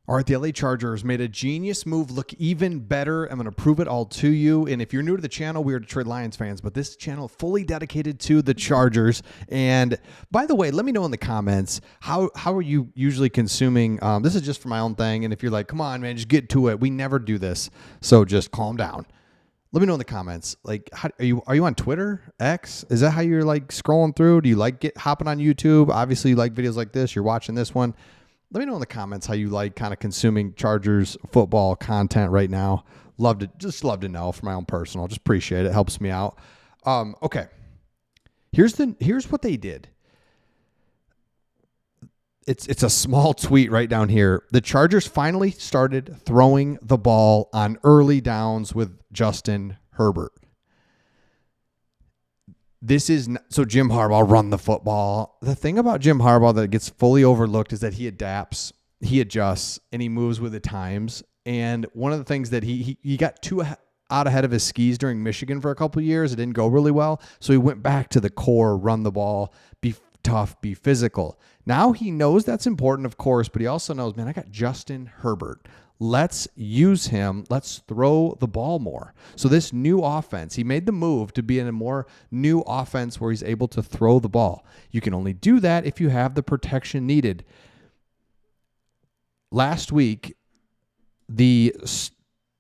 All right, the LA Chargers made a genius move look even better. I'm going to prove it all to you. And if you're new to the channel, we are Detroit Lions fans, but this channel fully dedicated to the Chargers. And by the way, let me know in the comments, how are you usually consuming? This is just for my own thing. And if you're like, come on, man, just get to it. We never do this. So just calm down. Let me know in the comments. Like, are you on Twitter, X? Is that how you're like scrolling through? Do you like hopping on YouTube? Obviously, you like videos like this. You're watching this one. Let me know in the comments how you like kind of consuming Chargers football content right now. Love to know for my own personal. Just appreciate it. Helps me out. Okay. Here's what they did. It's a small tweet right down here. The Chargers finally started throwing the ball on early downs with Justin Herbert. So Jim Harbaugh run the football. The thing about Jim Harbaugh that gets fully overlooked is that he adapts, he adjusts, and he moves with the times. And one of the things that he got too out ahead of his skis during Michigan for a couple of years. It didn't go really well. So he went back to the core, run the ball, be tough, be physical. Now he knows that's important, of course, but he also knows, man, I got Justin Herbert. Let's use him. Let's throw the ball more. So this new offense, he made the move to be in a more new offense where he's able to throw the ball. You can only do that if you have the protection needed. Last week, the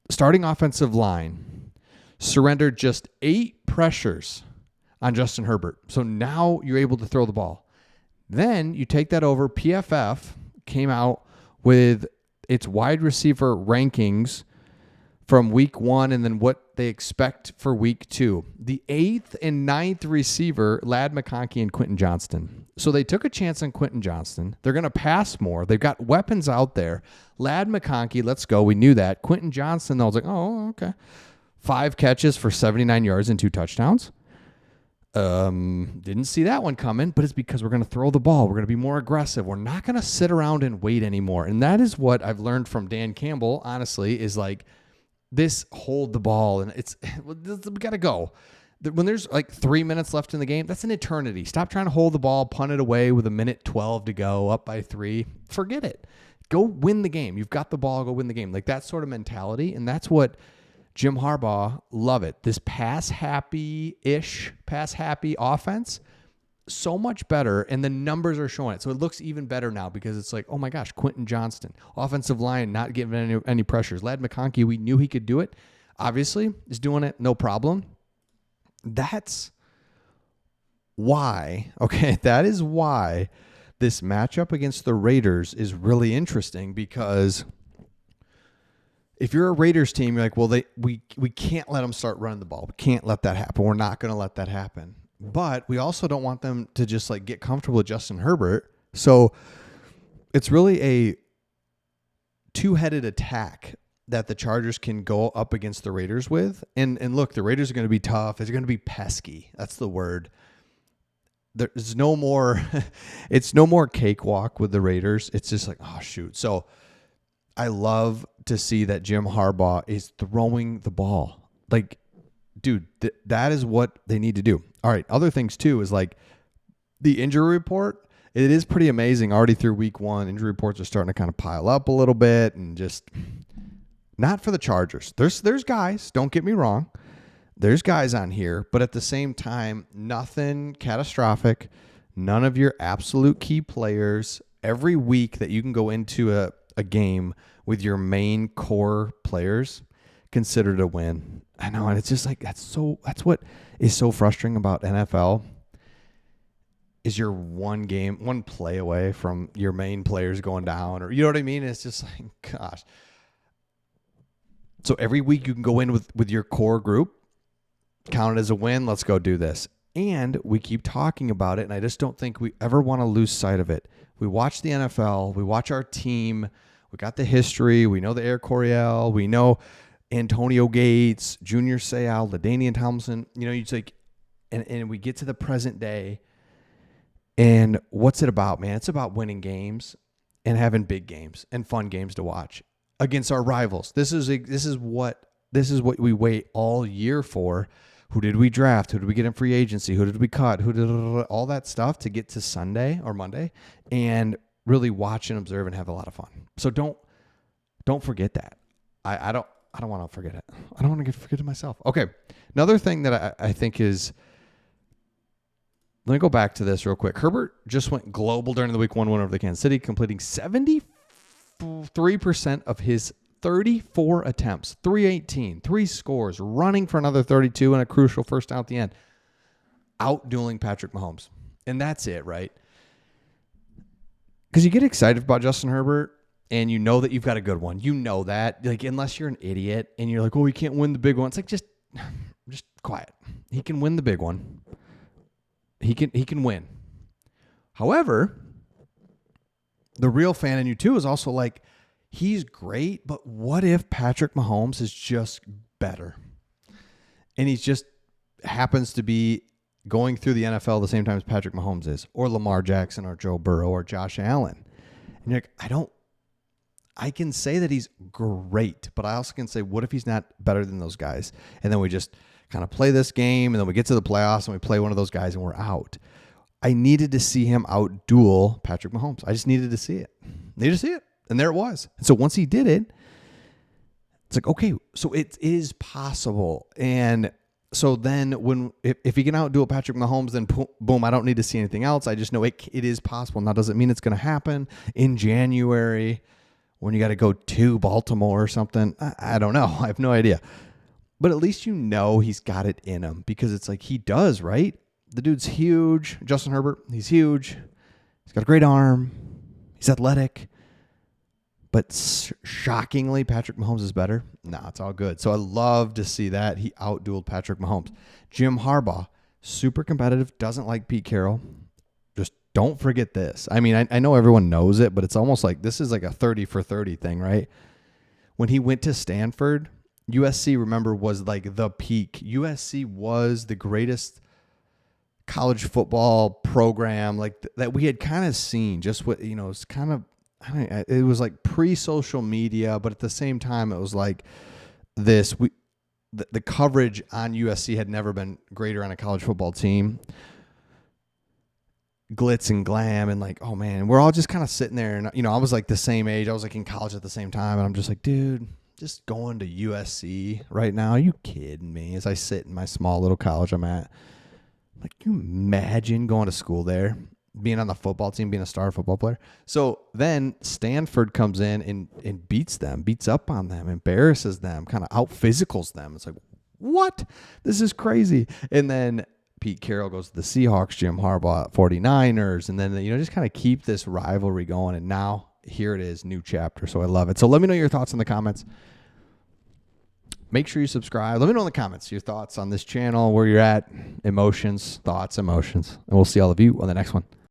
starting offensive line surrendered just 8 pressures on Justin Herbert. So now you're able to throw the ball. Then you take that over. PFF came out with its wide receiver rankings from week 1 and then what they expect for week 2. The 8th and 9th receiver, Ladd McConkey and Quentin Johnston. So they took a chance on Quentin Johnston. They're going to pass more. They've got weapons out there. Ladd McConkey, let's go. We knew that. Quentin Johnston, I was like, oh, okay. 5 catches for 79 yards and 2 touchdowns. Didn't see that one coming, but it's because we're going to throw the ball. We're going to be more aggressive. We're not going to sit around and wait anymore. And that is what I've learned from Dan Campbell, honestly, is like this hold the ball. And we got to go. When there's like 3 minutes left in the game, that's an eternity. Stop trying to hold the ball, punt it away with 1:12 to go, up by 3. Forget it. Go win the game. You've got the ball, go win the game. Like that sort of mentality. And that's what Jim Harbaugh, love it. This pass-happy offense, so much better, and the numbers are showing it. So it looks even better now because it's like, oh my gosh, Quentin Johnston, offensive line, not giving any pressures. Ladd McConkey, we knew he could do it. Obviously, is doing it, no problem. That's why, that is why this matchup against the Raiders is really interesting because if you're a Raiders team, you're like, well, we can't let them start running the ball. We can't let that happen. We're not going to let that happen. But we also don't want them to just like get comfortable with Justin Herbert. So it's really a two-headed attack that the Chargers can go up against the Raiders with. And look, the Raiders are going to be tough. They're going to be pesky. That's the word. There's no more, it's no more cakewalk with the Raiders. It's just like, oh, shoot. So I love to see that Jim Harbaugh is throwing the ball. Like, dude, that is what they need to do. All right, other things too is like the injury report. It is pretty amazing. Already through week 1, injury reports are starting to kind of pile up a little bit and just not for the Chargers. There's guys, don't get me wrong. There's guys on here, but at the same time, nothing catastrophic. None of your absolute key players. Every week that you can go into a game with your main core players considered a win. I know, and it's just like that's what is so frustrating about NFL is you're one play away from your main players going down, or you know what I mean? It's just like, gosh. So every week you can go in with your core group, count it as a win. Let's go do this. And we keep talking about it, and I just don't think we ever want to lose sight of it. We watch the NFL. We watch our team. We got the history. We know the Air Coryell. We know Antonio Gates, Junior Seau, LaDainian Tomlinson. You know, you like, and we get to the present day, and what's it about, man? It's about winning games and having big games and fun games to watch against our rivals. This is what we wait all year for. Who did we draft? Who did we get in free agency? Who did we cut? All that stuff to get to Sunday or Monday and really watch and observe and have a lot of fun. So don't Don't forget that. I don't want to forget it. I don't want to forget it myself. Okay. Another thing that I think is, let me go back to this real quick. Herbert just went global during the week 1 win over the Kansas City, completing 73% of his 34 attempts, 318, 3 scores, running for another 32 and a crucial first down at the end. Out-dueling Patrick Mahomes. And that's it, right? Because you get excited about Justin Herbert and you know that you've got a good one. You know that. Like, unless you're an idiot and you're like, oh, he can't win the big one. It's like, just quiet. He can win the big one. He can win. However, the real fan in you too is also like, he's great, but what if Patrick Mahomes is just better? And he just happens to be going through the NFL the same time as Patrick Mahomes is, or Lamar Jackson, or Joe Burrow, or Josh Allen. And you're like, I can say that he's great, but I also can say, what if he's not better than those guys? And then we just kind of play this game, and then we get to the playoffs, and we play one of those guys, and we're out. I needed to see him out-duel Patrick Mahomes. I just needed to see it. And there it was. And so once he did it, it's like, okay, so it is possible. And so then if he can outduel Patrick Mahomes, then boom, I don't need to see anything else. I just know it is possible. Now, does it mean it's going to happen in January when you got to go to Baltimore or something? I don't know. I have no idea. But at least you know he's got it in him, because it's like he does, right? The dude's huge. Justin Herbert, he's huge. He's got a great arm. He's athletic. But shockingly, Patrick Mahomes is better. Nah, it's all good. So I love to see that. He outdueled Patrick Mahomes. Jim Harbaugh, super competitive, doesn't like Pete Carroll. Just don't forget this. I mean, I know everyone knows it, but it's almost like this is like a 30 for 30 thing, right? When he went to Stanford, USC, remember, was like the peak. USC was the greatest college football program like that we had kind of seen. Just what, it's kind of, it was like pre-social media, but at the same time, it was like this. The coverage on USC had never been greater on a college football team. Glitz and glam, and like, oh man, we're all just kind of sitting there. And I was like the same age. I was like in college at the same time, and I'm just like, dude, just going to USC right now? Are you kidding me? As I sit in my small little college I'm at, like, can you imagine going to school there? Being on the football team, being a star football player. So then Stanford comes in and beats up on them, embarrasses them, kind of out-physicals them. It's like, what? This is crazy. And then Pete Carroll goes to the Seahawks, Jim Harbaugh at 49ers, and then, just kind of keep this rivalry going. And now here it is, new chapter. So I love it. So let me know your thoughts in the comments. Make sure you subscribe. Let me know in the comments your thoughts on this channel, where you're at, emotions, thoughts, emotions. And we'll see all of you on the next one.